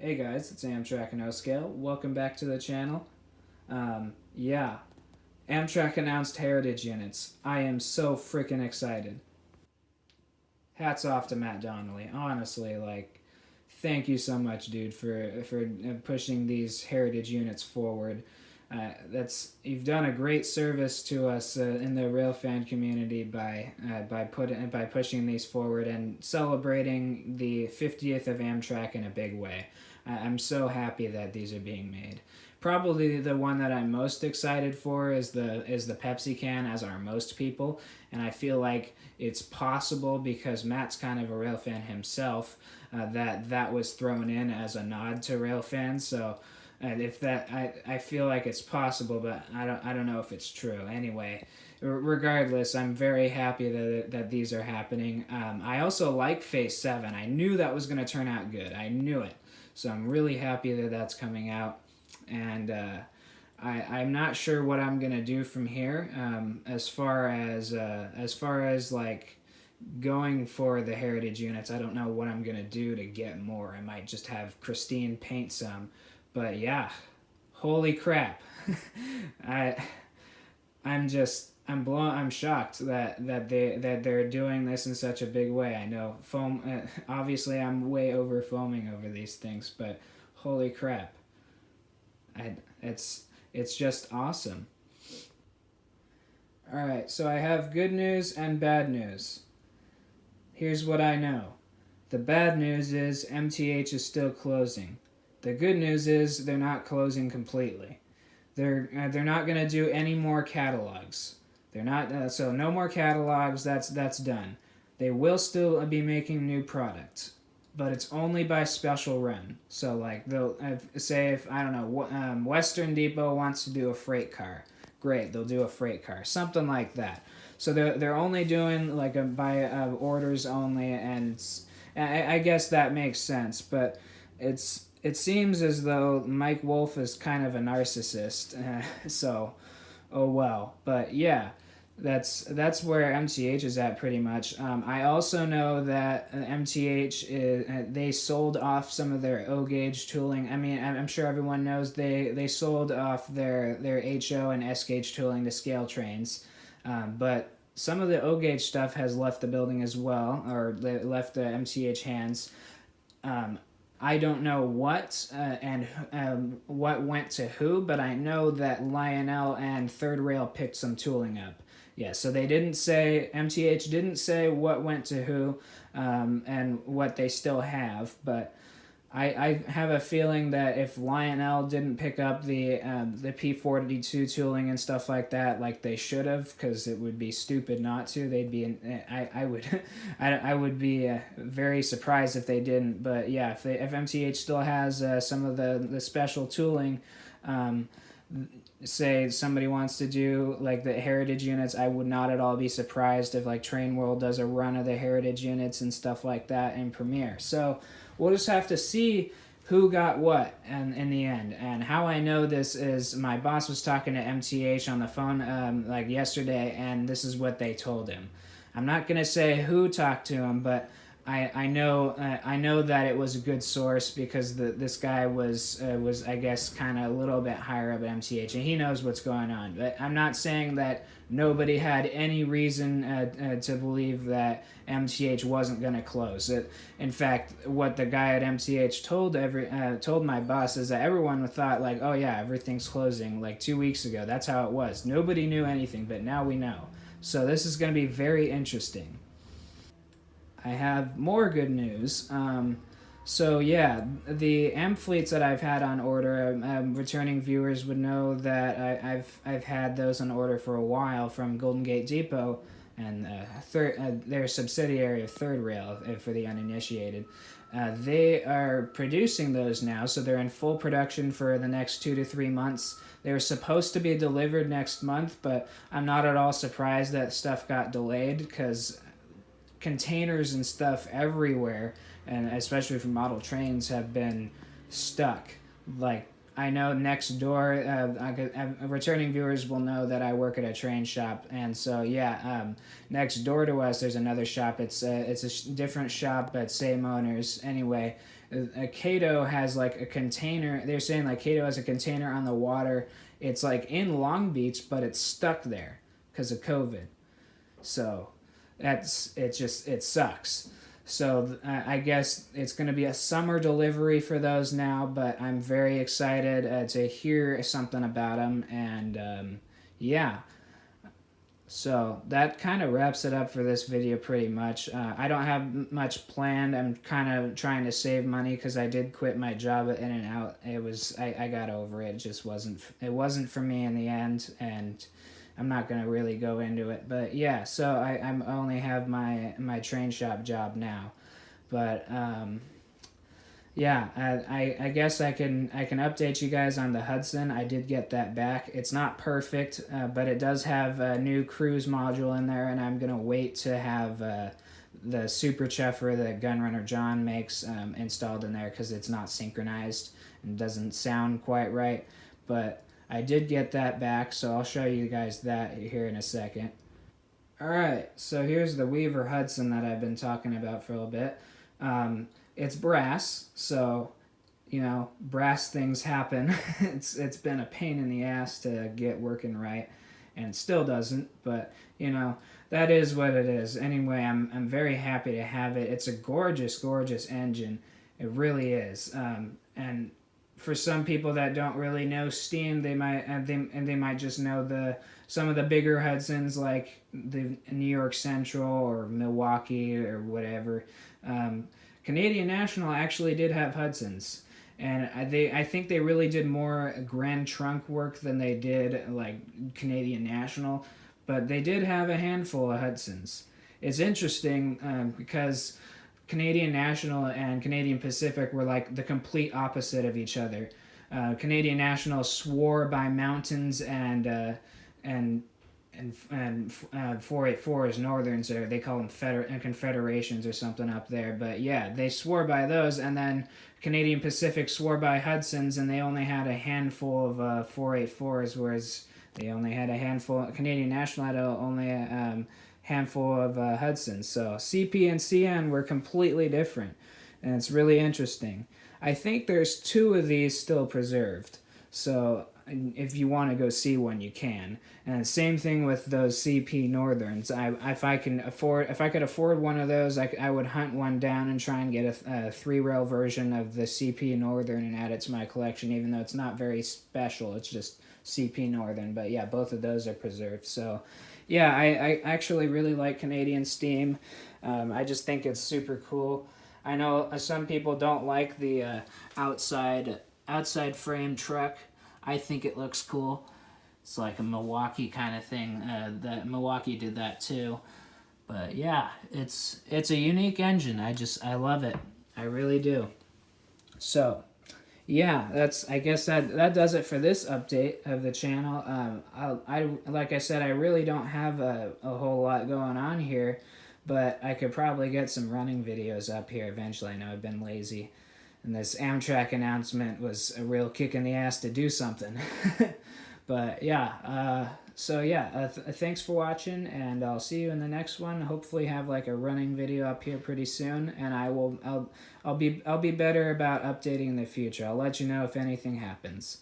Hey guys, it's Amtrak and O-Scale. Welcome back to the channel. Yeah, Amtrak announced heritage units. I am so freaking excited. Hats off to Matt Donnelly. Honestly, thank you so much, dude, for pushing these heritage units forward. That's You've done a great service to us in the railfan community by pushing these forward and celebrating the 50th of Amtrak in a big way. I'm so happy that these are being made. Probably the one that I'm most excited for is the Pepsi can, as are most people, and I feel like it's possible because Matt's kind of a rail fan himself, that was thrown in as a nod to rail fans. So and if that I feel like it's possible, but I don't know if it's true. Anyway, regardless, I'm very happy that these are happening. I also like Phase 7. I knew that was going to turn out good. I knew it. So I'm really happy that that's coming out. And I'm not sure what I'm going to do from here, as far as like going for the heritage units. I don't know what I'm going to do to get more. I might just have Christine paint some. But yeah, holy crap. I I'm shocked that they're doing this in such a big way. I know foam. Obviously, I'm way over foaming over these things, but holy crap! I it's just awesome. All right, so I have good news and bad news. Here's what I know. The bad news is MTH is still closing. The good news is they're not closing completely. They're not going to do any more catalogs. They're not so no more catalogs. That's done. They will still be making new products, but it's only by special run. So like they'll say if I don't know Western Depot wants to do a freight car, great, they'll do a freight car, something like that. So they're only doing like a by orders only, and I guess that makes sense, but it seems as though Mike Wolf is kind of a narcissist. So, oh well. But yeah, that's where MTH is at pretty much. I also know that MTH they sold off some of their O gauge tooling. I mean, I'm sure everyone knows they sold off their HO and S gauge tooling to scale trains, but some of the O gauge stuff has left the building as well, or left the MTH hands. I don't know what went to who, but I know that Lionel and Third Rail picked some tooling up. Yeah, so they didn't say, MTH didn't say what went to who, and what they still have, but I have a feeling that if Lionel didn't pick up the P42 tooling and stuff like that, like they should have, because it would be stupid not to. They'd be I would I would be very surprised if they didn't. But yeah, if MTH still has some of the special tooling. Say somebody wants to do like the heritage units, I would not at all be surprised if like Train World does a run of the heritage units and stuff like that in Premiere. So we'll just have to see who got what and in the end. And how I know this is my boss was talking to MTH on the phone like yesterday, and this is what they told him. I'm not gonna say who talked to him, but I know that it was a good source because this guy was I guess kind of a little bit higher up at MTH, and he knows what's going on. But I'm not saying that nobody had any reason to believe that MTH wasn't going to close. In fact, what the guy at MTH told my boss is that everyone thought like, oh yeah, everything's closing like 2 weeks ago. That's how it was. Nobody knew anything, but now we know. So this is going to be very interesting. I have more good news. So yeah, the amp fleets that I've had on order, returning viewers would know that I've had those on order for a while from Golden Gate Depot, and their subsidiary of Third Rail for the uninitiated. They are producing those now, so they're in full production for the next 2 to 3 months. They were supposed to be delivered next month, but I'm not at all surprised that stuff got delayed because containers and stuff everywhere, and especially for model trains, have been stuck. Like I know next door, returning viewers will know that I work at a train shop, and so yeah, next door to us there's another shop. It's a different shop but same owners. Anyway, Cato has like a container. They're saying like Cato has a container on the water. It's like in Long Beach, but it's stuck there because of COVID. So it sucks. So I guess it's going to be a summer delivery for those now, but I'm very excited to hear something about them. And yeah, so that kind of wraps it up for this video pretty much. I don't have much planned. I'm kind of trying to save money because I did quit my job at In-N-Out. I got over it. It just wasn't for me in the end, and I'm not going to really go into it. But yeah, so I only have my train shop job now. But yeah, I guess I can update you guys on the Hudson. I did get that back. It's not perfect, but it does have a new cruise module in there, and I'm going to wait to have the Super Chuffer that Gunrunner John makes installed in there because it's not synchronized and doesn't sound quite right. But I did get that back, so I'll show you guys that here in a second. Alright, so here's the Weaver Hudson that I've been talking about for a little bit. It's brass, so, you know, brass things happen. It's been a pain in the ass to get working right, and it still doesn't, but, you know, that is what it is. Anyway, I'm very happy to have it. It's a gorgeous, gorgeous engine. It really is. And for some people that don't really know steam, they might just know some of the bigger Hudsons like the New York Central or Milwaukee or whatever. Canadian National actually did have Hudsons, and I think they really did more Grand Trunk work than they did like Canadian National, but they did have a handful of Hudsons. It's interesting because Canadian National and Canadian Pacific were like the complete opposite of each other. Canadian National swore by mountains and 484 is Northerns, or they call them confederations or something up there. But yeah, they swore by those, and then Canadian Pacific swore by Hudsons, and they only had a handful of 484s, whereas they only had a handful. Canadian National had only a handful of Hudsons. So CP and CN were completely different, and it's really interesting. I think there's 2 of these still preserved, so if you want to go see one, you can. And same thing with those CP Northerns. If I could afford one of those, I would hunt one down and try and get a 3-rail version of the CP Northern and add it to my collection, even though it's not very special. It's just CP Northern. But yeah, both of those are preserved. So yeah, I actually really like Canadian Steam. I just think it's super cool. I know some people don't like the outside frame truck. I think it looks cool. It's like a Milwaukee kind of thing. That Milwaukee did that too. But yeah, it's a unique engine. I love it. I really do. So yeah, I guess that does it for this update of the channel. I like I said, I really don't have a whole lot going on here, but I could probably get some running videos up here eventually. I know I've been lazy. And this Amtrak announcement was a real kick in the ass to do something. But yeah, so yeah, thanks for watching, and I'll see you in the next one. Hopefully have like a running video up here pretty soon, and I'll be better about updating in the future. I'll let you know if anything happens.